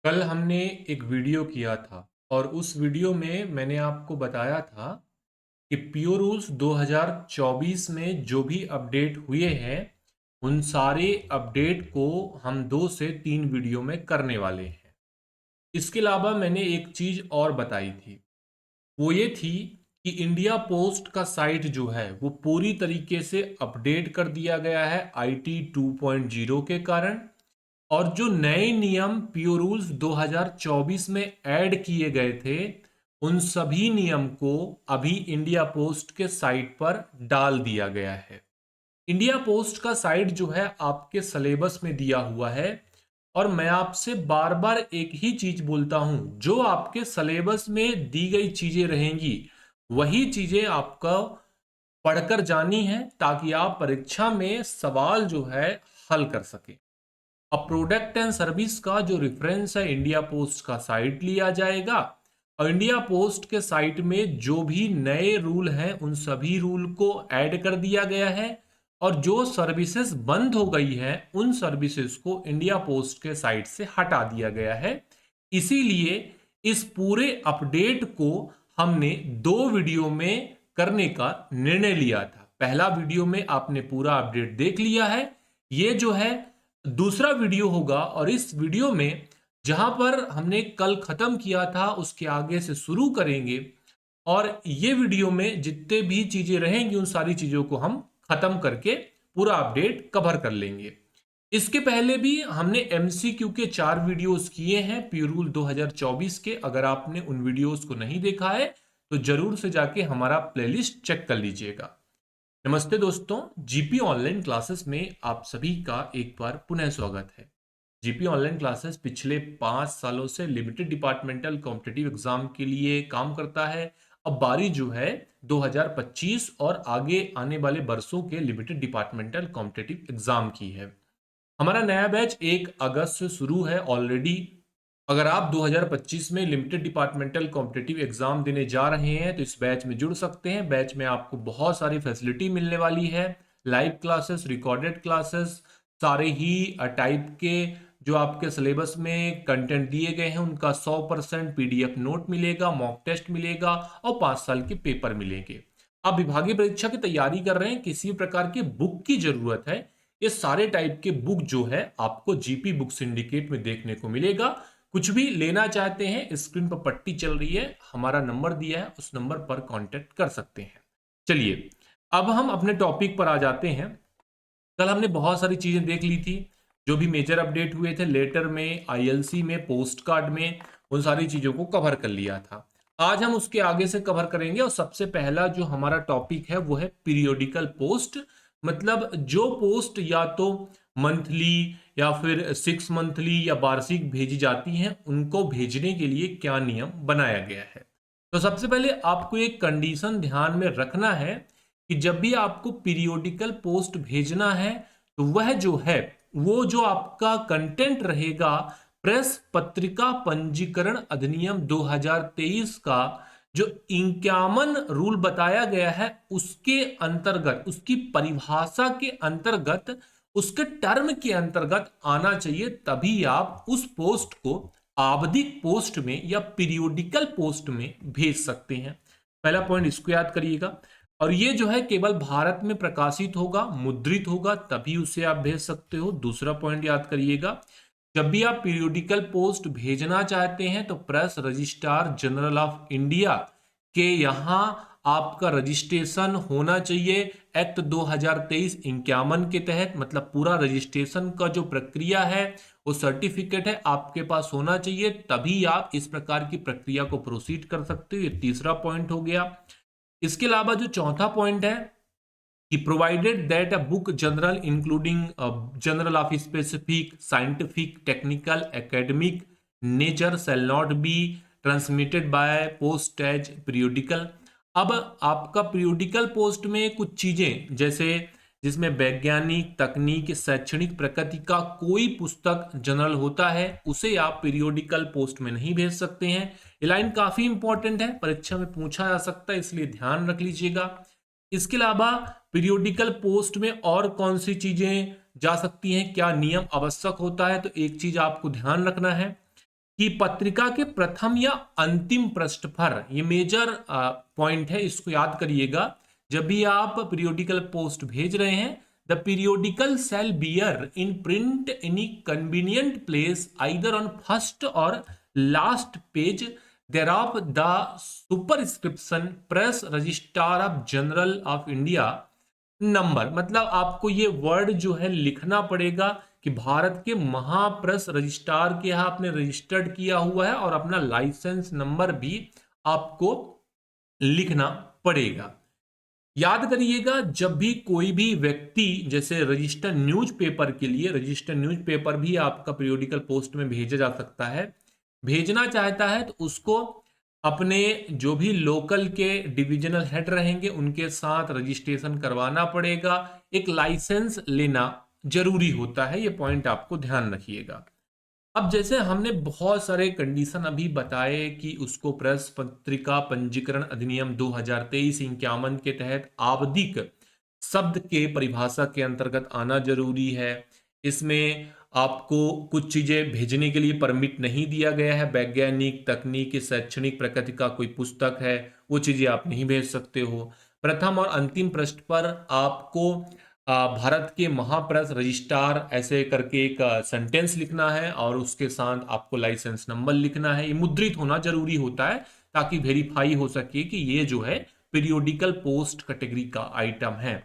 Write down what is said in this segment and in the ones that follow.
कल हमने एक वीडियो किया था और उस वीडियो में मैंने आपको बताया था कि प्योर रूल्स 2024 में जो भी अपडेट हुए हैं उन सारे अपडेट को हम 2 से 3 वीडियो में करने वाले हैं। इसके अलावा मैंने एक चीज और बताई थी, वो ये थी कि इंडिया पोस्ट का साइट जो है वो पूरी तरीके से अपडेट कर दिया गया है आईटी 2.0 के कारण। और जो नए नियम पीओ रूल्स 2024 में ऐड किए गए थे उन सभी नियम को अभी इंडिया पोस्ट के साइट पर डाल दिया गया है। इंडिया पोस्ट का साइट जो है आपके सिलेबस में दिया हुआ है और मैं आपसे बार बार एक ही चीज बोलता हूं, जो आपके सिलेबस में दी गई चीजें रहेंगी वही चीजें आपका पढ़कर जानी है ताकि आप परीक्षा में सवाल जो है हल कर सके। अब प्रोडक्ट एंड सर्विस का जो रेफरेंस है इंडिया पोस्ट का साइट लिया जाएगा और इंडिया पोस्ट के साइट में जो भी नए रूल हैं उन सभी रूल को ऐड कर दिया गया है और जो सर्विसेज बंद हो गई है उन सर्विसेज को इंडिया पोस्ट के साइट से हटा दिया गया है। इसीलिए इस पूरे अपडेट को हमने 2 वीडियो में करने का निर्णय लिया था। पहला वीडियो में आपने पूरा अपडेट देख लिया है, ये जो है दूसरा वीडियो होगा और इस वीडियो में जहां पर हमने कल खत्म किया था उसके आगे से शुरू करेंगे और ये वीडियो में जितने भी चीजें रहेंगी उन सारी चीजों को हम खत्म करके पूरा अपडेट कवर कर लेंगे। इसके पहले भी हमने एमसीक्यू के 4 वीडियोस किए हैं प्योर रूल 2024 के। अगर आपने उन वीडियोस को नहीं देखा है तो जरूर से जाके हमारा प्लेलिस्ट चेक कर लीजिएगा। नमस्ते दोस्तों, जीपी ऑनलाइन क्लासेस में आप सभी का एक बार पुनः स्वागत है। जीपी ऑनलाइन क्लासेस पिछले 5 सालों से लिमिटेड डिपार्टमेंटल कॉम्पिटिटिव एग्जाम के लिए काम करता है। अब बारी जो है 2025 और आगे आने वाले वर्षों के लिमिटेड डिपार्टमेंटल कॉम्पिटिटिव एग्जाम की है। हमारा नया बैच 1 अगस्त से शुरू है ऑलरेडी। अगर आप 2025 में लिमिटेड डिपार्टमेंटल कॉम्पिटिटिव एग्जाम देने जा रहे हैं तो इस बैच में जुड़ सकते हैं। बैच में आपको बहुत सारी फैसिलिटी मिलने वाली है, लाइव क्लासेस, रिकॉर्डेड क्लासेस, सारे ही टाइप के जो आपके सिलेबस में कंटेंट दिए गए हैं उनका 100% पीडीएफ नोट मिलेगा, मॉक टेस्ट मिलेगा और 5 साल के पेपर मिलेंगे। आप विभागीय परीक्षा की तैयारी कर रहे हैं, किसी प्रकार की बुक की जरूरत है, ये सारे टाइप के बुक जो है आपको जीपी बुक सिंडिकेट में देखने को मिलेगा। कुछ भी लेना चाहते हैं, स्क्रीन पर पट्टी चल रही है, हमारा नंबर दिया है, उस नंबर पर कांटेक्ट कर सकते हैं। चलिए अब हम अपने टॉपिक पर आ जाते हैं। कल हमने बहुत सारी चीजें देख ली थी, जो भी मेजर अपडेट हुए थे लेटर में, आईएलसी में, पोस्ट कार्ड में, उन सारी चीजों को कवर कर लिया था। आज हम उसके आगे से कवर करेंगे और सबसे पहला जो हमारा टॉपिक है वो है पीरियोडिकल पोस्ट। मतलब जो पोस्ट या तो मंथली या फिर 6 मंथली या वार्षिक भेजी जाती हैं उनको भेजने के लिए क्या नियम बनाया गया है। तो सबसे पहले आपको एक कंडीशन ध्यान में रखना है कि जब भी आपको पीरियोडिकल पोस्ट भेजना है तो वह जो है वो जो आपका कंटेंट रहेगा प्रेस पत्रिका पंजीकरण अधिनियम 2023 का जो 51 रूल बताया गया है उसके अंतर्गत, उसकी परिभाषा के अंतर्गत, उसके टर्म के अंतर्गत आना चाहिए, तभी आप उस पोस्ट को आवधिक पोस्ट में या पीरियोडिकल पोस्ट में भेज सकते हैं। पहला पॉइंट इसको याद करिएगा। और ये जो है केवल भारत में प्रकाशित होगा, मुद्रित होगा, तभी उसे आप भेज सकते हो। दूसरा पॉइंट याद करिएगा, जब भी आप पीरियोडिकल पोस्ट भेजना चाहते हैं तो press registrar general of India के यहाँ आपका रजिस्ट्रेशन होना चाहिए एक्ट 2023 51 के तहत। मतलब पूरा रजिस्ट्रेशन का जो प्रक्रिया है वो सर्टिफिकेट है आपके पास होना चाहिए, तभी आप इस प्रकार की प्रक्रिया को प्रोसीड कर सकते हो। ये तीसरा पॉइंट हो गया। इसके अलावा जो चौथा पॉइंट है कि provided that a book journal including journal of specific scientific technical academic nature shall not be transmitted by post as periodical. अब आपका पीरियोडिकल पोस्ट में कुछ चीजें जैसे जिसमें वैज्ञानिक, तकनीक, शैक्षणिक प्रकृति का कोई पुस्तक जनरल होता है उसे आप पीरियोडिकल पोस्ट में नहीं भेज सकते हैं। ये लाइन काफी इंपॉर्टेंट है, परीक्षा में पूछा जा सकता है, इसलिए ध्यान रख लीजिएगा। इसके अलावा पीरियोडिकल पोस्ट में और कौन सी चीजें जा सकती हैं, क्या नियम आवश्यक होता है, तो एक चीज आपको ध्यान रखना है कि पत्रिका के प्रथम या अंतिम पृष्ठ पर, ये मेजर पॉइंट है, इसको याद करिएगा जब भी आप पीरियोडिकल पोस्ट भेज रहे हैं। The periodical shall bear in print any convenient place either on first or last page thereof the superscription press registrar of general of India number. मतलब आपको ये वर्ड जो है लिखना पड़ेगा कि भारत के महाप्रेस रजिस्ट्रार के यहाँ आपने रजिस्टर्ड किया हुआ है, और अपना लाइसेंस नंबर भी आपको लिखना पड़ेगा। याद करिएगा जब भी कोई भी व्यक्ति जैसे रजिस्टर्ड न्यूज़पेपर के लिए, रजिस्टर्ड न्यूज़पेपर भी आपका पीरियोडिकल पोस्ट में भेजा जा सकता है, भेजना चाहता है तो उसको अपने जो भी लोकल के डिविजनल हेड रहेंगे उनके साथ रजिस्ट्रेशन करवाना पड़ेगा, एक लाइसेंस लेना जरूरी होता है, ये पॉइंट आपको ध्यान रखिएगा। अब जैसे हमने बहुत सारे कंडीशन अभी बताए कि उसको प्रेस पत्रिका पंजीकरण अधिनियम 2023-51 के तहत आवधिक शब्द के परिभाषा के अंतर्गत आना जरूरी है। इसमें आपको कुछ चीजें भेजने के लिए परमिट नहीं दिया गया है, वैज्ञानिक, तकनीकी, शैक्षणिक प्रकृति का कोई पुस्तक है वो चीजें आप नहीं भेज सकते हो। प्रथम और अंतिम पृष्ठ पर आपको भारत के महाप्रेस रजिस्ट्रार ऐसे करके एक सेंटेंस लिखना है, और उसके साथ आपको लाइसेंस नंबर लिखना है। ये मुद्रित होना जरूरी होता है ताकि वेरीफाई हो सके कि ये जो है पीरियोडिकल पोस्ट कैटेगरी का आइटम है।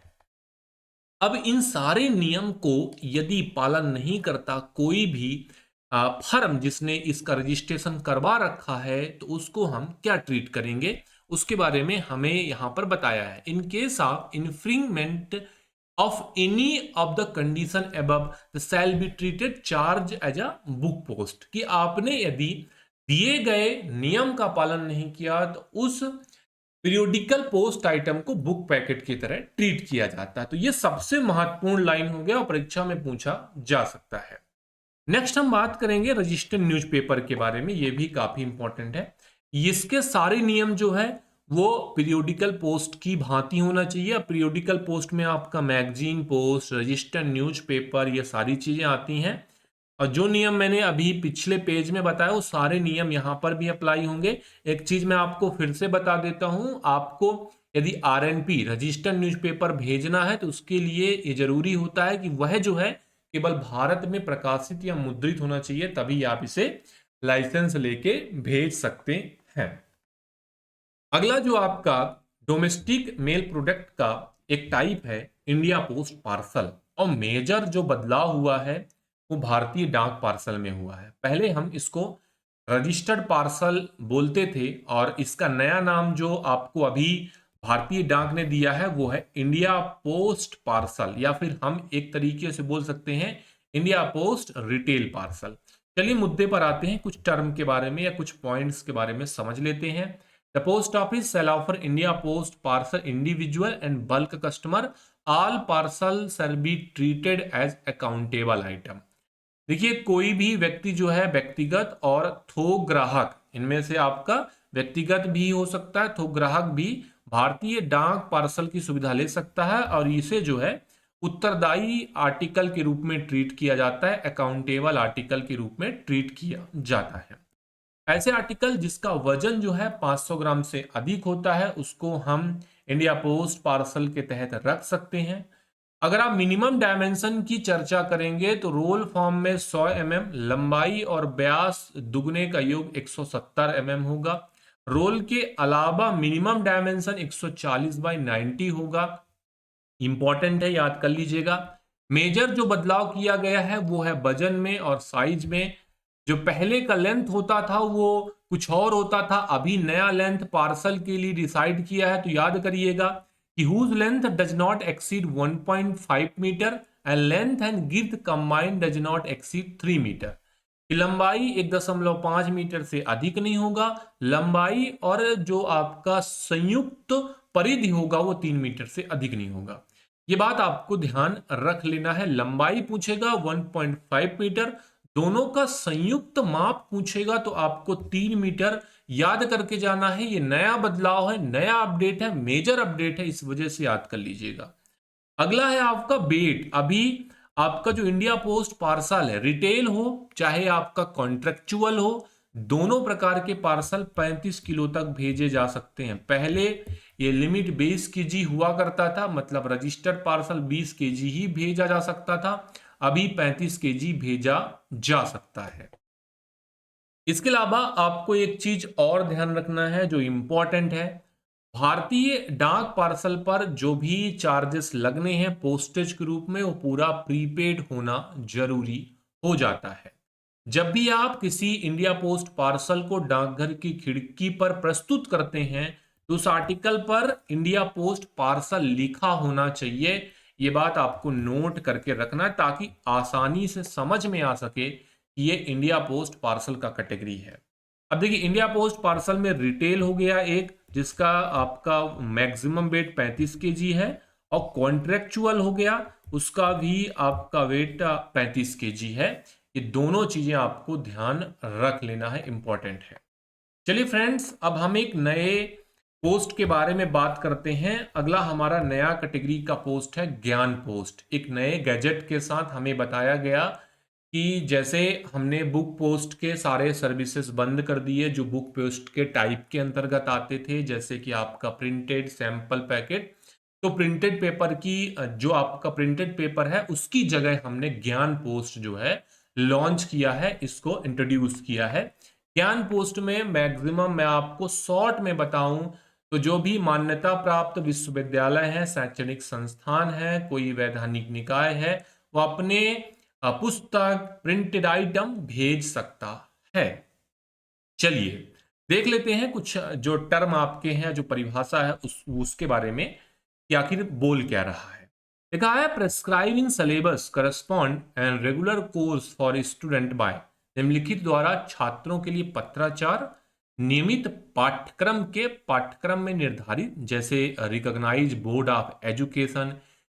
अब इन सारे नियम को यदि पालन नहीं करता कोई भी फर्म जिसने इसका रजिस्ट्रेशन करवा रखा है, तो उसको हम क्या ट्रीट करेंगे उसके बारे में हमें यहां पर बताया है। In case of infringement of any of the condition above the shall be treated charge as a book post, कि आपने यदि दिए गए नियम का पालन नहीं किया तो उस पीरियोडिकल पोस्ट आइटम को बुक पैकेट की तरह ट्रीट किया जाता है। तो ये सबसे महत्वपूर्ण लाइन हो गया और परीक्षा में पूछा जा सकता है। नेक्स्ट हम बात करेंगे रजिस्टर्ड न्यूज़पेपर के बारे में, ये भी काफी इंपॉर्टेंट है। इसके सारे नियम जो है वो पीरियोडिकल पोस्ट की भांति होना चाहिए। पीरियोडिकल पोस्ट में आपका मैगजीन पोस्ट, रजिस्टर्ड न्यूज़पेपर, ये सारी चीजें आती हैं, और जो नियम मैंने अभी पिछले पेज में बताया वो सारे नियम यहां पर भी अप्लाई होंगे। एक चीज मैं आपको फिर से बता देता हूं, आपको यदि आरएनपी रजिस्टर्ड न्यूज़पेपर भेजना है तो उसके लिए ये जरूरी होता है कि वह जो है केवल भारत में प्रकाशित या मुद्रित होना चाहिए, तभी आप इसे लाइसेंस लेके भेज सकते हैं। अगला जो आपका डोमेस्टिक मेल प्रोडक्ट का एक टाइप है इंडिया पोस्ट पार्सल, और मेजर जो बदलाव हुआ है वो भारतीय डाक पार्सल में हुआ है। पहले हम इसको रजिस्टर्ड पार्सल बोलते थे, और इसका नया नाम जो आपको अभी भारतीय डाक ने दिया है वो है इंडिया पोस्ट पार्सल, या फिर हम एक तरीके से बोल सकते हैं इंडिया पोस्ट रिटेल पार्सल। चलिए मुद्दे पर आते हैं, कुछ टर्म के बारे में या कुछ पॉइंट्स के बारे में समझ लेते हैं। The post office shall offer India Post parcel individual and bulk customer. All parcel shall be treated as accountable item. देखिए कोई भी व्यक्ति जो है व्यक्तिगत और थोक ग्राहक, इनमें से आपका व्यक्तिगत भी हो सकता है, थोक ग्राहक भी भारतीय डाक पार्सल की सुविधा ले सकता है, और इसे जो है उत्तरदायी आर्टिकल के रूप में ट्रीट किया जाता है, अकाउंटेबल आर्टिकल के रूप में ट्रीट किया जाता है। ऐसे आर्टिकल जिसका वजन जो है 500 ग्राम से अधिक होता है उसको हम इंडिया पोस्ट पार्सल के तहत रख सकते हैं। अगर आप मिनिमम डायमेंशन की चर्चा करेंगे तो रोल फॉर्म में 100 mm लंबाई और व्यास दुगने का योग 170 mm होगा। रोल के अलावा मिनिमम डायमेंशन 140/90 होगा। इंपॉर्टेंट है, याद कर लीजिएगा। मेजर जो बदलाव किया गया है वो है वजन में और साइज में। जो पहले का लेंथ होता था वो कुछ और होता था, अभी नया लेंथ पार्सल के लिए डिसाइड किया है। तो याद करिएगा कि whose length does not exceed 1.5 metre and length and girth combined does not exceed 3 metre. लंबाई 1.5 मीटर से अधिक नहीं होगा, लंबाई और जो आपका संयुक्त परिधि होगा वो 3 मीटर से अधिक नहीं होगा। ये बात आपको ध्यान रख लेना है। लंबाई पूछेगा 1.5 मीटर, दोनों का संयुक्त माप पूछेगा तो आपको 3 मीटर याद करके जाना है। ये नया बदलाव है, नया अपडेट है, मेजर अपडेट है, इस वजह से याद कर लीजिएगा। अगला है आपका वेट। अभी आपका जो इंडिया पोस्ट पार्सल है, रिटेल हो चाहे आपका कॉन्ट्रेक्चुअल हो, दोनों प्रकार के पार्सल 35 किलो तक भेजे जा सकते हैं। पहले ये लिमिट 20 केजी हुआ करता था, मतलब रजिस्टर्ड पार्सल 20 केजी ही भेजा जा सकता था। अभी 35 केजी भेजा जा सकता है। इसके अलावा आपको एक चीज और ध्यान रखना है जो इंपॉर्टेंट है। भारतीय डाक पार्सल पर जो भी चार्जेस लगने हैं पोस्टेज के रूप में, वो पूरा प्रीपेड होना जरूरी हो जाता है। जब भी आप किसी इंडिया पोस्ट पार्सल को डाकघर की खिड़की पर प्रस्तुत करते हैं तो उस आर्टिकल पर इंडिया पोस्ट पार्सल लिखा होना चाहिए। ये बात आपको नोट करके रखना है ताकि आसानी से समझ में आ सके कि ये इंडिया पोस्ट पार्सल का कैटेगरी है। अब देखिए, इंडिया पोस्ट पार्सल में रिटेल हो गया एक, जिसका आपका मैक्सिमम वेट 35 केजी है, और कॉन्ट्रेक्चुअल हो गया, उसका भी आपका वेट 35 केजी है। ये दोनों चीजें आपको ध्यान रख लेना है, इंपॉर्टेंट है। चलिए फ्रेंड्स, अब हम एक नए पोस्ट के बारे में बात करते हैं। अगला हमारा नया कैटेगरी का पोस्ट है ज्ञान पोस्ट। एक नए गैजेट के साथ हमें बताया गया कि जैसे हमने बुक पोस्ट के सारे सर्विसेज बंद कर दिए जो बुक पोस्ट के टाइप के अंतर्गत आते थे, जैसे कि आपका प्रिंटेड सैंपल पैकेट, तो प्रिंटेड पेपर की जो आपका प्रिंटेड पेपर है उसकी जगह हमने ज्ञान पोस्ट जो है लॉन्च किया है, इसको इंट्रोड्यूस किया है। ज्ञान पोस्ट में मैक्सिमम मैं आपको शॉर्ट में बताऊं तो जो भी मान्यता प्राप्त विश्वविद्यालय है, शैक्षणिक संस्थान है, कोई वैधानिक निकाय है, वो अपने पुस्तक प्रिंटेड आइटम भेज सकता है। चलिए देख लेते हैं कुछ जो टर्म आपके हैं, जो परिभाषा है उसके बारे में कि आखिर बोल क्या रहा है। लिखा है prescribing syllabus correspond and regular course for student by, निम्नलिखित द्वारा छात्रों के लिए पत्राचार नियमित पाठ्यक्रम में निर्धारित, जैसे recognised board of education,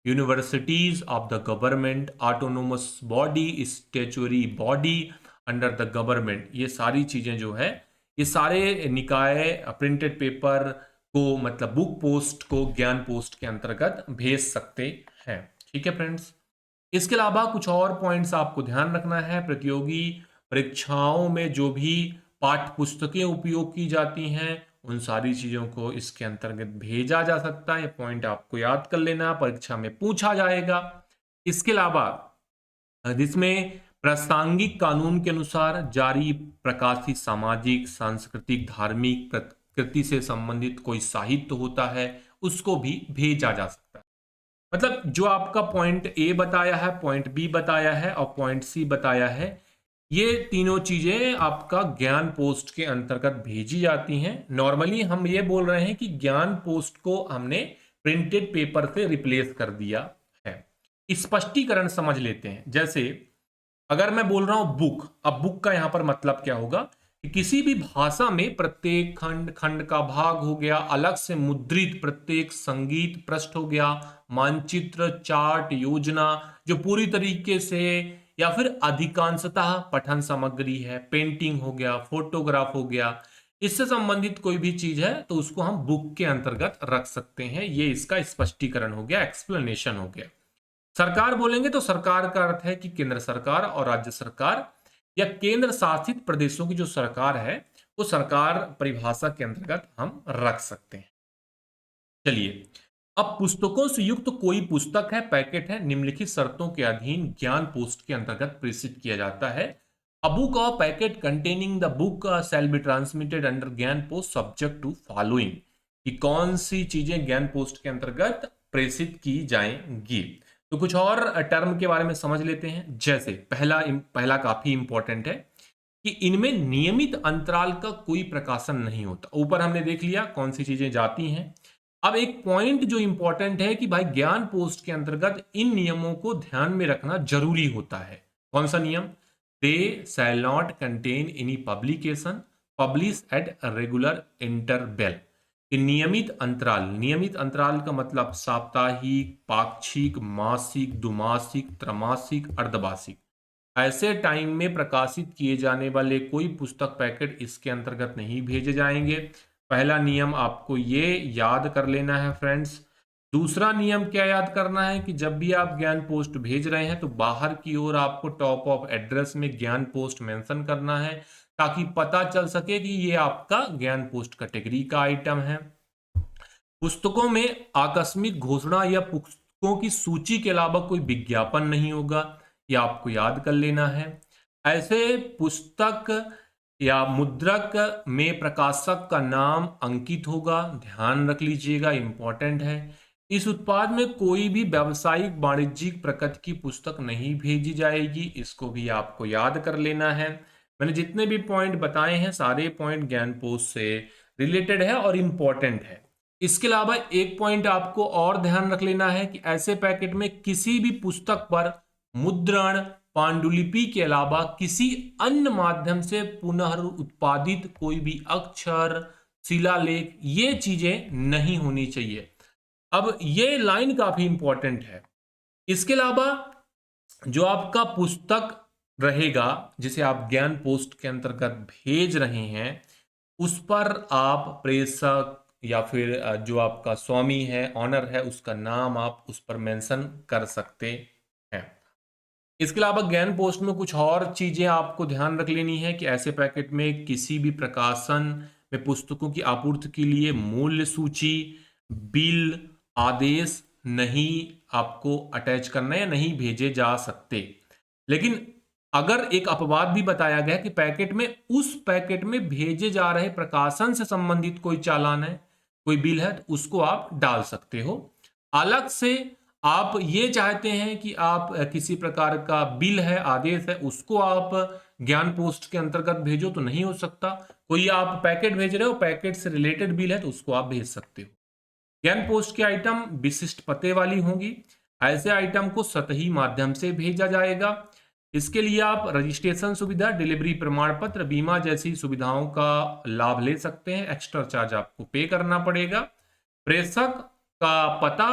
universities of the government, autonomous body, statutory body under the government, ये सारी चीजें जो है ये सारे निकाय प्रिंटेड पेपर को, मतलब बुक पोस्ट को ज्ञान पोस्ट के अंतर्गत भेज सकते हैं। ठीक है फ्रेंड्स, इसके अलावा कुछ और पॉइंट्स आपको ध्यान रखना है। प्रतियोगी परीक्षाओं में जो भी पाठ्य पुस्तकें उपयोग की जाती हैं उन सारी चीजों को इसके अंतर्गत भेजा जा सकता है। ये पॉइंट आपको याद कर लेना, परीक्षा में पूछा जाएगा। इसके अलावा जिसमें प्रासंगिक कानून के अनुसार जारी प्रकाशित सामाजिक, सांस्कृतिक, धार्मिक प्रकृति से संबंधित कोई साहित्य होता है उसको भी भेजा जा सकता है। मतलब जो आपका पॉइंट ए बताया है, पॉइंट बी बताया है और पॉइंट सी बताया है, ये तीनों चीजें आपका ज्ञान पोस्ट के अंतर्गत भेजी जाती हैं। नॉर्मली हम ये बोल रहे हैं कि ज्ञान पोस्ट को हमने प्रिंटेड पेपर से रिप्लेस कर दिया है। स्पष्टीकरण समझ लेते हैं। जैसे अगर मैं बोल रहा हूं बुक, अब बुक का यहां पर मतलब क्या होगा कि किसी भी भाषा में प्रत्येक खंड का भाग हो गया, अलग से मुद्रित प्रत्येक संगीत पृष्ठ हो गया, मानचित्र, चार्ट, योजना जो पूरी तरीके से या फिर अधिकांशतः पठन सामग्री है, पेंटिंग हो गया, फोटोग्राफ हो गया, इससे संबंधित कोई भी चीज है तो उसको हम बुक के अंतर्गत रख सकते हैं। ये इसका स्पष्टीकरण हो गया, एक्सप्लेनेशन हो गया। सरकार बोलेंगे तो सरकार का अर्थ है कि केंद्र सरकार और राज्य सरकार या केंद्र शासित प्रदेशों की जो सरकार है वो सरकार परिभाषा के अंतर्गत हम रख सकते हैं। चलिए, अब पुस्तकों से युक्त कोई पुस्तक है, पैकेट है, निम्नलिखित शर्तों के अधीन ज्ञान पोस्ट के अंतर्गत प्रेषित किया जाता है। अ बुक और packet containing the book shall be transmitted under ज्ञान पोस्ट सब्जेक्ट टू फॉलोइंग, कि कौन सी चीजें ज्ञान पोस्ट के अंतर्गत प्रेषित की जाएंगी। तो कुछ और टर्म के बारे में समझ लेते हैं। जैसे पहला काफी इंपॉर्टेंट है कि इनमें नियमित अंतराल का कोई प्रकाशन नहीं होता। ऊपर हमने देख लिया कौन सी चीजें जाती हैं। अब एक पॉइंट जो इंपॉर्टेंट है कि भाई ज्ञान पोस्ट के अंतर्गत इन नियमों को ध्यान में रखना जरूरी होता है। कौन सा नियम? They shall not contain any publication publish at regular interval. नियमित अंतराल का मतलब साप्ताहिक, पाक्षिक, मासिक, द्विमासिक, त्रैमासिक, अर्धवार्षिक, ऐसे टाइम में प्रकाशित किए जाने वाले कोई पुस्तक पैकेट इसके अंतर्गत नहीं भेजे जाएंगे। पहला नियम आपको ये याद कर लेना है फ्रेंड्स दूसरा नियम क्या याद करना है कि जब भी आप ज्ञान पोस्ट भेज रहे हैं तो बाहर की ओर आपको टॉप ऑफ एड्रेस में ज्ञान पोस्ट मेंशन करना है, ताकि पता चल सके कि ये आपका ज्ञान पोस्ट कैटेगरी का आइटम है। पुस्तकों में आकस्मिक घोषणा या पुस्तकों की सूची के अलावा कोई विज्ञापन नहीं होगा, यह आपको याद कर लेना है। ऐसे पुस्तक या मुद्रक में प्रकाशक का नाम अंकित होगा, ध्यान रख लीजिएगा, इंपॉर्टेंट है। इस उत्पाद में कोई भी व्यावसायिक वाणिज्यिक प्रकृति की पुस्तक नहीं भेजी जाएगी, इसको भी आपको याद कर लेना है। मैंने जितने भी पॉइंट बताए हैं सारे पॉइंट ज्ञान पोस्ट से रिलेटेड है और इंपॉर्टेंट है। इसके अलावा एक पॉइंट आपको और ध्यान रख लेना है कि ऐसे पैकेट में किसी भी पुस्तक पर मुद्रण, पांडुलिपि के अलावा किसी अन्य माध्यम से पुनः उत्पादित कोई भी अक्षर, शिलालेख, ये चीजें नहीं होनी चाहिए। अब ये लाइन काफी इंपॉर्टेंट है। इसके अलावा जो आपका पुस्तक रहेगा जिसे आप ज्ञान पोस्ट के अंतर्गत भेज रहे हैं, उस पर आप प्रेषक या फिर जो आपका स्वामी है, ऑनर है, उसका नाम आप उस पर मेंशन कर सकते हैं। इसके अलावा ज्ञान पोस्ट में कुछ और चीजें आपको ध्यान रख लेनी है कि ऐसे पैकेट में किसी भी प्रकाशन में पुस्तकों की आपूर्ति के लिए मूल्य सूची, बिल, आदेश नहीं आपको अटैच करना या नहीं भेजे जा सकते। लेकिन अगर एक अपवाद भी बताया गया कि पैकेट में उस पैकेट में भेजे जा रहे प्रकाशन से संबंधित कोई चालान है, कोई बिल है, तो उसको आप डाल सकते हो। अलग से आप ये चाहते हैं कि आप किसी प्रकार का बिल है, आदेश है, उसको आप ज्ञान पोस्ट के अंतर्गत भेजो तो नहीं हो सकता। कोई आप पैकेट भेज रहे हो, पैकेट से रिलेटेड बिल है, तो उसको आप भेज सकते हो। ज्ञान पोस्ट के आइटम विशिष्ट पते वाली होंगी। ऐसे आइटम को सतही माध्यम से भेजा जाएगा। इसके लिए आप रजिस्ट्रेशन सुविधा, डिलीवरी प्रमाण पत्र, बीमा जैसी सुविधाओं का लाभ ले सकते हैं। एक्स्ट्रा चार्ज आपको पे करना पड़ेगा। प्रेषक का पता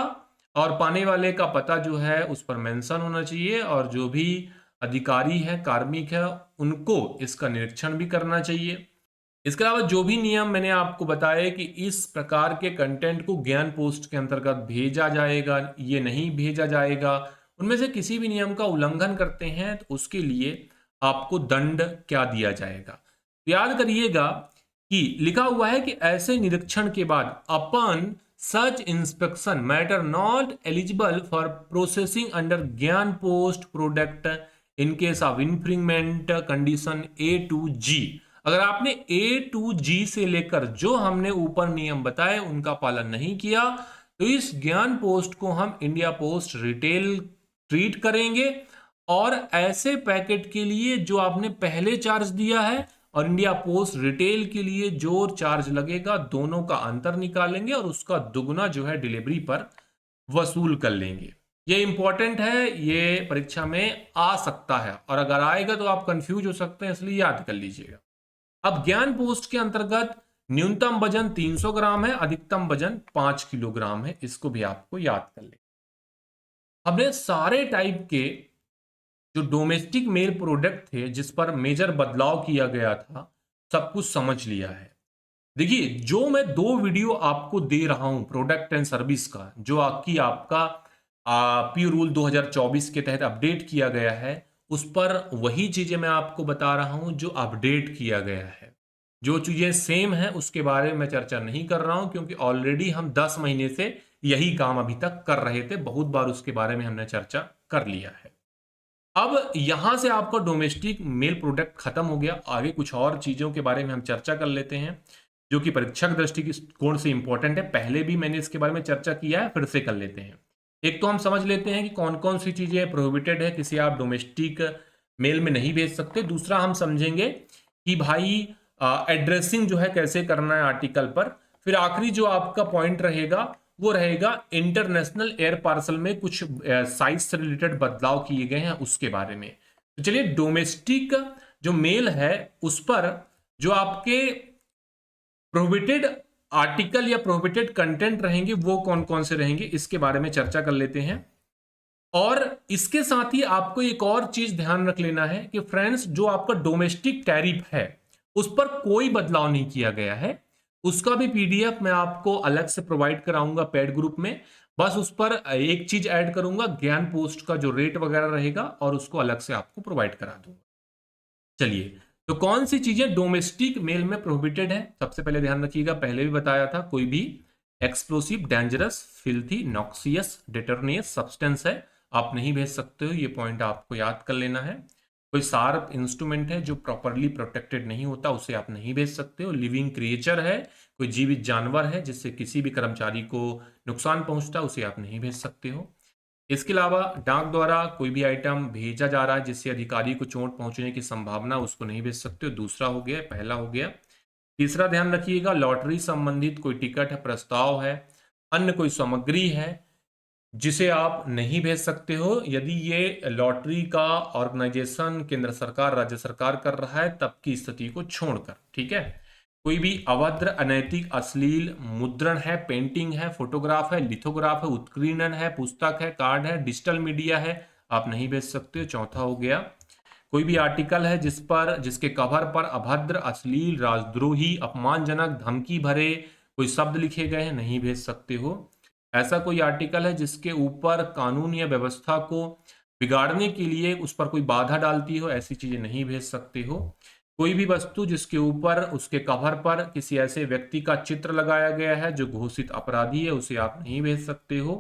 और पाने वाले का पता जो है उस पर मेंशन होना चाहिए, और जो भी अधिकारी है, कार्मिक है, उनको इसका निरीक्षण भी करना चाहिए। इसके अलावा जो भी नियम मैंने आपको बताया कि इस प्रकार के कंटेंट को ज्ञान पोस्ट के अंतर्गत भेजा जाएगा, ये नहीं भेजा जाएगा, उनमें से किसी भी नियम का उल्लंघन करते हैं तो उसके लिए आपको दंड क्या दिया जाएगा। तो याद करिएगा कि लिखा हुआ है कि ऐसे निरीक्षण के बाद upon such inspection matter not eligible for processing under ज्ञान post product in case of infringement condition A to G। अगर आपने A to G से लेकर जो हमने ऊपर नियम बताए उनका पालन नहीं किया, तो इस ज्ञान पोस्ट को हम इंडिया पोस्ट रिटेल ट्रीट करेंगे, और ऐसे पैकेट के लिए जो आपने पहले चार्ज दिया है और इंडिया पोस्ट रिटेल के लिए जो चार्ज लगेगा, दोनों का अंतर निकालेंगे और उसका दुगना जो है डिलीवरी पर वसूल कर लेंगे। ये इंपॉर्टेंट है, ये परीक्षा में आ सकता है, और अगर आएगा तो आप कंफ्यूज हो सकते हैं, इसलिए याद कर लीजिएगा। अब ज्ञान पोस्ट के अंतर्गत न्यूनतम वजन 300 ग्राम है, अधिकतम वजन 5 किलोग्राम है, इसको भी आपको याद कर ले। हमने सारे टाइप के जो डोमेस्टिक मेल प्रोडक्ट थे जिस पर मेजर बदलाव किया गया था, सब कुछ समझ लिया है। देखिए, जो मैं 2 वीडियो आपको दे रहा हूं प्रोडक्ट एंड सर्विस का, जो आपका पीओ रूल 2024 के तहत अपडेट किया गया है, उस पर वही चीजें मैं आपको बता रहा हूं जो अपडेट किया गया है। जो चीजें सेम है उसके बारे में चर्चा नहीं कर रहा हूं, क्योंकि ऑलरेडी हम 10 महीने से यही काम अभी तक कर रहे थे, बहुत बार उसके बारे में हमने चर्चा कर लिया है। अब यहां से आपका डोमेस्टिक मेल प्रोडक्ट खत्म हो गया। आगे कुछ और चीजों के बारे में हम चर्चा कर लेते हैं जो कि परीक्षक दृष्टिकोण से इंपॉर्टेंट है। पहले भी मैंने इसके बारे में चर्चा किया है, फिर से कर लेते हैं। एक तो हम समझ लेते हैं कि कौन कौन सी चीजें प्रोहिबिटेड है, किसी आप डोमेस्टिक मेल में नहीं भेज सकते। दूसरा हम समझेंगे कि भाई एड्रेसिंग जो है कैसे करना है आर्टिकल पर। फिर आखिरी जो आपका पॉइंट रहेगा वो रहेगा इंटरनेशनल एयर पार्सल में कुछ साइज से रिलेटेड बदलाव किए गए हैं उसके बारे में। तो चलिए, डोमेस्टिक जो मेल है उस पर जो आपके प्रोहिबिटेड आर्टिकल या प्रोहिबिटेड कंटेंट रहेंगे वो कौन कौन से रहेंगे, इसके बारे में चर्चा कर लेते हैं। और इसके साथ ही आपको एक और चीज ध्यान रख लेना है कि फ्रेंड्स, जो आपका डोमेस्टिक टैरिफ है उस पर कोई बदलाव नहीं किया गया है। उसका भी पीडीएफ मैं आपको अलग से प्रोवाइड कराऊंगा पेड ग्रुप में। बस उस पर एक चीज ऐड करूंगा, ज्ञान पोस्ट का जो रेट वगैरह रहेगा और उसको अलग से आपको प्रोवाइड करा दूंगा। चलिए, तो कौन सी चीजें डोमेस्टिक मेल में प्रोहिबिटेड है? सबसे पहले ध्यान रखिएगा, पहले भी बताया था, कोई भी explosive, dangerous, filthy, noxious, deleterious substance है आप नहीं भेज सकते हो। ये पॉइंट आपको याद कर लेना है। कोई शार्प इंस्ट्रूमेंट है जो प्रॉपरली प्रोटेक्टेड नहीं होता, उसे आप नहीं भेज सकते हो। लिविंग क्रिएचर है, कोई जीवित जानवर है जिससे किसी भी कर्मचारी को नुकसान पहुंचता है, उसे आप नहीं भेज सकते हो। इसके अलावा डाक द्वारा कोई भी आइटम भेजा जा रहा है जिससे अधिकारी को चोट पहुंचने की संभावना, उसको नहीं भेज सकते हो। दूसरा हो गया, पहला हो गया। तीसरा ध्यान रखिएगा, लॉटरी संबंधित कोई टिकट है, प्रस्ताव है, अन्य कोई सामग्री है जिसे आप नहीं भेज सकते हो यदि ये लॉटरी का ऑर्गेनाइजेशन केंद्र सरकार, राज्य सरकार कर रहा है तब की स्थिति को छोड़कर, ठीक है। कोई भी अभद्र, अनैतिक, अश्लील मुद्रण है, पेंटिंग है, फोटोग्राफ है, लिथोग्राफ है, उत्कीर्णन है, पुस्तक है, कार्ड है, डिजिटल मीडिया है, आप नहीं भेज सकते हो। चौथा हो गया, कोई भी आर्टिकल है जिसके कवर पर अभद्र, अश्लील, राजद्रोही, अपमानजनक, धमकी भरे कोई शब्द लिखे गए हैं, नहीं भेज सकते हो। ऐसा कोई आर्टिकल है जिसके ऊपर कानून या व्यवस्था को बिगाड़ने के लिए उस पर कोई बाधा डालती हो, ऐसी चीजें नहीं भेज सकते हो। कोई भी वस्तु जिसके ऊपर, उसके कवर पर किसी ऐसे व्यक्ति का चित्र लगाया गया है जो घोषित अपराधी है, उसे आप नहीं भेज सकते हो।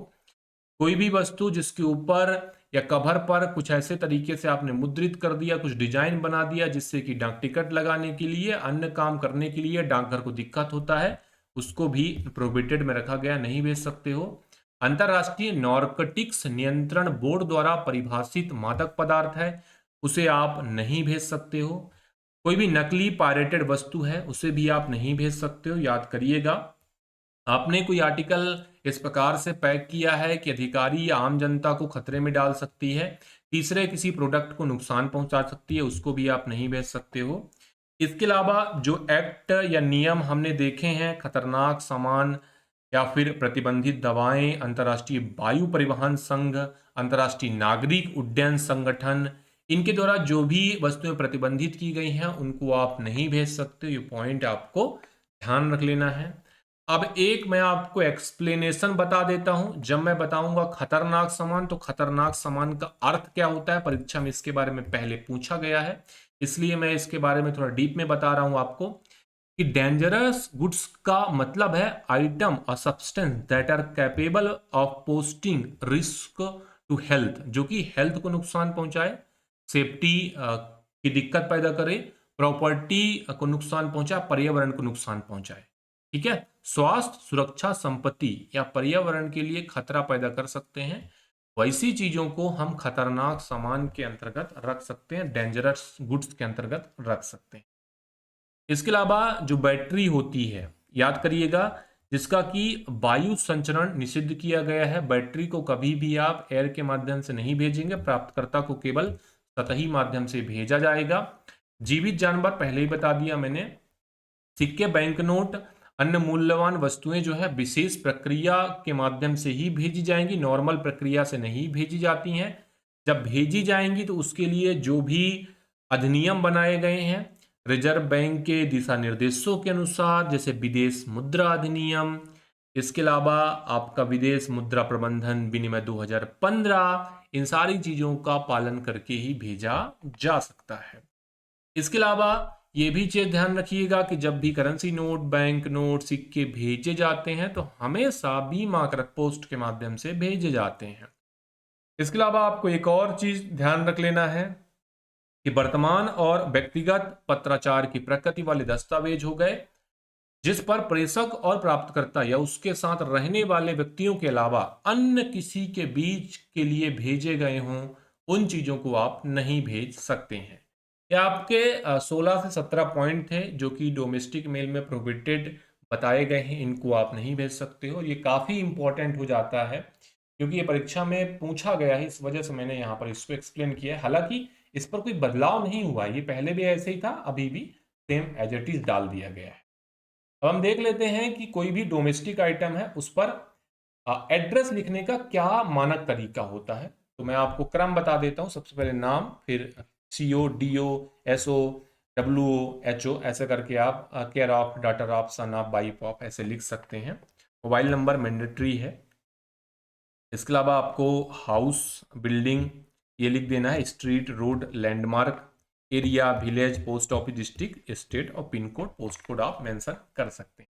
कोई भी वस्तु जिसके ऊपर या कवर पर कुछ ऐसे तरीके से आपने मुद्रित कर दिया, कुछ डिजाइन बना दिया जिससे कि डाक टिकट लगाने के लिए, अन्य काम करने के लिए डाकघर को दिक्कत होता है, उसको भी प्रोहिबिटेड में रखा गया, नहीं भेज सकते हो। अंतरराष्ट्रीय नारकोटिक्स नियंत्रण बोर्ड द्वारा परिभाषित मादक पदार्थ है, उसे आप नहीं भेज सकते हो। कोई भी नकली पायरेटेड वस्तु है, उसे भी आप नहीं भेज सकते हो। याद करिएगा, आपने कोई आर्टिकल इस प्रकार से पैक किया है कि अधिकारी या आम जनता को खतरे में डाल सकती है, तीसरे किसी प्रोडक्ट को नुकसान पहुंचा सकती है, उसको भी आप नहीं भेज सकते हो। इसके अलावा जो एक्ट या नियम हमने देखे हैं, खतरनाक सामान या फिर प्रतिबंधित दवाएं, अंतर्राष्ट्रीय वायु परिवहन संघ, अंतर्राष्ट्रीय नागरिक उड्डयन संगठन, इनके द्वारा जो भी वस्तुएं प्रतिबंधित की गई हैं उनको आप नहीं भेज सकते। ये पॉइंट आपको ध्यान रख लेना है। अब एक मैं आपको एक्सप्लेनेशन बता देता हूं। जब मैं बताऊंगा खतरनाक सामान, तो खतरनाक सामान का अर्थ क्या होता है, परीक्षा में इसके बारे में पहले पूछा गया है, इसलिए मैं इसके बारे में थोड़ा डीप में बता रहा हूं आपको कि डेंजरस गुड्स का मतलब है आइटम और substance that are capable of posting risk to health, जो कि हेल्थ को नुकसान पहुंचाए, सेफ्टी की दिक्कत पैदा करे, प्रॉपर्टी को नुकसान पहुंचाए, पर्यावरण को नुकसान पहुंचाए, ठीक है। स्वास्थ्य, सुरक्षा, संपत्ति या पर्यावरण के लिए खतरा पैदा कर सकते हैं, वैसी चीजों को हम खतरनाक सामान के अंतर्गत रख सकते हैं, डेंजरस गुड्स के अंतर्गत रख सकते हैं। इसके अलावा जो बैटरी होती है, याद करिएगा, जिसका कि वायु संचरण निषिद्ध किया गया है, बैटरी को कभी भी आप एयर के माध्यम से नहीं भेजेंगे, प्राप्तकर्ता को केवल सतही माध्यम से भेजा जाएगा। जीवित जानवर पहले ही बता दिया मैंने। सिक्के, बैंक नोट, अन्य मूल्यवान वस्तुएं जो है विशेष प्रक्रिया के माध्यम से ही भेजी जाएंगी, नॉर्मल प्रक्रिया से नहीं भेजी जाती हैं। जब भेजी जाएंगी तो उसके लिए जो भी अधिनियम बनाए गए हैं रिजर्व बैंक के दिशा निर्देशों के अनुसार, जैसे विदेश मुद्रा अधिनियम, इसके अलावा आपका विदेश मुद्रा प्रबंधन विनिमय 2015, इन सारी चीजों का पालन करके ही भेजा जा सकता है। इसके अलावा ये भी चीज ध्यान रखिएगा कि जब भी करेंसी नोट, बैंक नोट, सिक्के भेजे जाते हैं तो हमेशा बीमाकृत पोस्ट के माध्यम से भेजे जाते हैं। इसके अलावा आपको एक और चीज ध्यान रख लेना है कि वर्तमान और व्यक्तिगत पत्राचार की प्रकृति वाले दस्तावेज हो गए जिस पर प्रेषक और प्राप्तकर्ता या उसके साथ रहने वाले व्यक्तियों के अलावा अन्य किसी के बीच के लिए भेजे गए हों, उन चीजों को आप नहीं भेज सकते हैं। ये आपके 16 से 17 पॉइंट थे जो कि डोमेस्टिक मेल में प्रोहिबिटेड बताए गए हैं, इनको आप नहीं भेज सकते हो। ये काफी इंपॉर्टेंट हो जाता है क्योंकि ये परीक्षा में पूछा गया है, इस वजह से मैंने यहाँ पर इसको एक्सप्लेन किया है। हालांकि इस पर कोई बदलाव नहीं हुआ है, ये पहले भी ऐसे ही था, अभी भी सेम एज इट इज डाल दिया गया है। अब हम देख लेते हैं कि कोई भी डोमेस्टिक आइटम है उस पर एड्रेस लिखने का क्या मानक तरीका होता है। तो मैं आपको क्रम बता देता हूं, सबसे पहले नाम, फिर CO, DO, SO, WHO ऐसे करके आप care of, daughter of, son of, wife of ऐसे लिख सकते हैं। मोबाइल नंबर मैंडेटरी है। इसके अलावा आपको हाउस, बिल्डिंग ये लिख देना है, street, road, landmark, area, village, post office, district, state और पिन कोड, पोस्ट कोड आप मेंशन कर सकते हैं।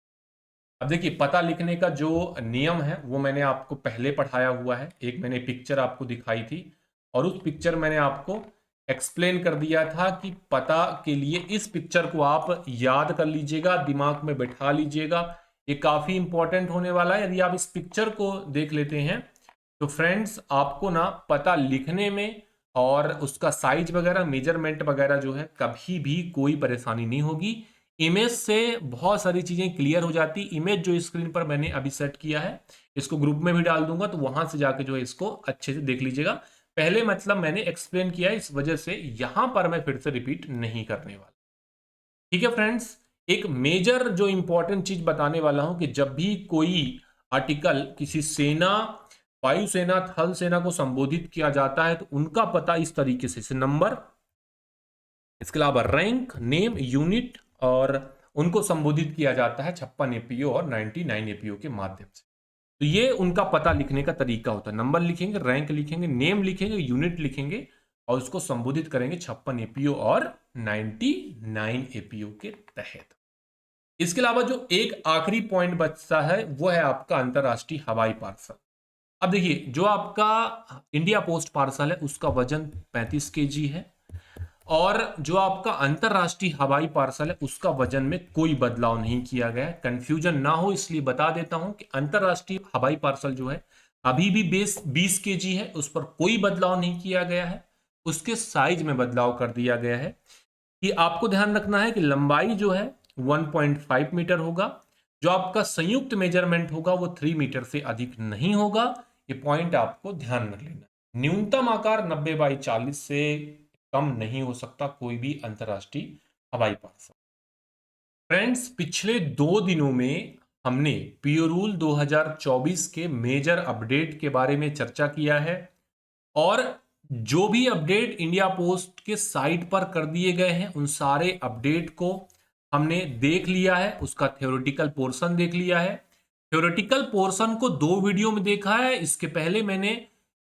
अब देखिए, पता लिखने का जो नियम है वो मैंने आपको पहले पढ़ाया हुआ है। एक मैंने पिक्चर आपको दिखाई थी और उस पिक्चर मैंने आपको एक्सप्लेन कर दिया था कि पता के लिए इस पिक्चर को आप याद कर लीजिएगा, दिमाग में बैठा लीजिएगा। ये काफी इंपॉर्टेंट होने वाला है। यदि आप इस पिक्चर को देख लेते हैं तो फ्रेंड्स आपको ना पता लिखने में और उसका साइज वगैरह, मेजरमेंट वगैरह जो है, कभी भी कोई परेशानी नहीं होगी। इमेज से बहुत सारी चीजें क्लियर हो जाती। इमेज जो स्क्रीन पर मैंने अभी सेट किया है, इसको ग्रुप में भी डाल दूंगा, तो वहां से जाके जो है इसको अच्छे से देख लीजिएगा। पहले मतलब मैंने एक्सप्लेन किया है, इस वजह से यहां पर मैं फिर से रिपीट नहीं करने वाला। ठीक है फ्रेंड्स, एक मेजर जो इंपॉर्टेंट चीज बताने वाला हूं कि जब भी कोई आर्टिकल किसी सेना, वायुसेना, थल सेना को संबोधित किया जाता है तो उनका पता इस तरीके से नंबर, इसके अलावा रैंक, नेम, यूनिट, और उनको संबोधित किया जाता है 56 एपीओ और 99 एपीओ के माध्यम से। तो ये उनका पता लिखने का तरीका होता है। नंबर लिखेंगे, रैंक लिखेंगे, नेम लिखेंगे, यूनिट लिखेंगे और उसको संबोधित करेंगे 56 एपीओ और 99 एपीओ के तहत। इसके अलावा जो एक आखिरी पॉइंट बचता है वो है आपका अंतरराष्ट्रीय हवाई पार्सल। अब देखिए, जो आपका इंडिया पोस्ट पार्सल है उसका वजन 35 केजी है और जो आपका अंतरराष्ट्रीय हवाई पार्सल है उसका वजन में कोई बदलाव नहीं किया गया है। कंफ्यूजन ना हो इसलिए बता देता हूं कि अंतरराष्ट्रीय हवाई पार्सल जो है अभी भी बेस 20 केजी है, उस पर कोई बदलाव नहीं किया गया है। उसके साइज में बदलाव कर दिया गया है कि आपको ध्यान रखना है कि लंबाई जो है 1.5 मीटर होगा। जो आपका संयुक्त मेजरमेंट होगा वो 3 मीटर से अधिक नहीं होगा। ये पॉइंट आपको ध्यान रख लेना। न्यूनतम आकार 90x40 से कम नहीं हो सकता कोई भी अंतरराष्ट्रीय हवाई पार्सल। फ्रेंड्स, पिछले 2 दिनों में हमने पीओ रूल 2024 के मेजर अपडेट के बारे में चर्चा किया है और जो भी अपडेट इंडिया पोस्ट के साइट पर कर दिए गए हैं उन सारे अपडेट को हमने देख लिया है। उसका थ्योरेटिकल पोर्शन देख लिया है। थ्योरेटिकल पोर्शन को 2 वीडियो में देखा है। इसके पहले मैंने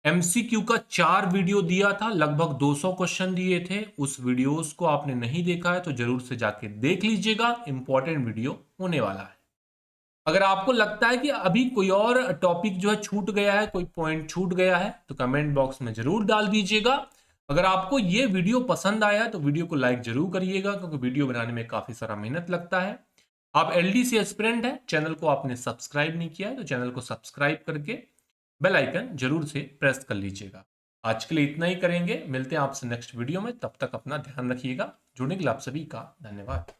एमसीक्यू का 4 वीडियो दिया था, लगभग 200 क्वेश्चन दिए थे। उस वीडियोस को आपने नहीं देखा है तो जरूर से जाके देख लीजिएगा, इंपॉर्टेंट वीडियो होने वाला है। अगर आपको लगता है कि अभी कोई और टॉपिक जो है छूट गया है, कोई पॉइंट छूट गया है, तो कमेंट बॉक्स में जरूर डाल दीजिएगा। अगर आपको ये वीडियो पसंद आया तो वीडियो को लाइक जरूर करिएगा, क्योंकि वीडियो बनाने में काफी सारा मेहनत लगता है। आप एलडीसी एस्पिरेंट है, चैनल को आपने सब्सक्राइब नहीं किया है तो चैनल को सब्सक्राइब करके बेल आइकन जरूर से प्रेस कर लीजिएगा। आज के लिए इतना ही करेंगे, मिलते हैं आपसे नेक्स्ट वीडियो में। तब तक अपना ध्यान रखिएगा। जुड़ने के लिए आप सभी का धन्यवाद।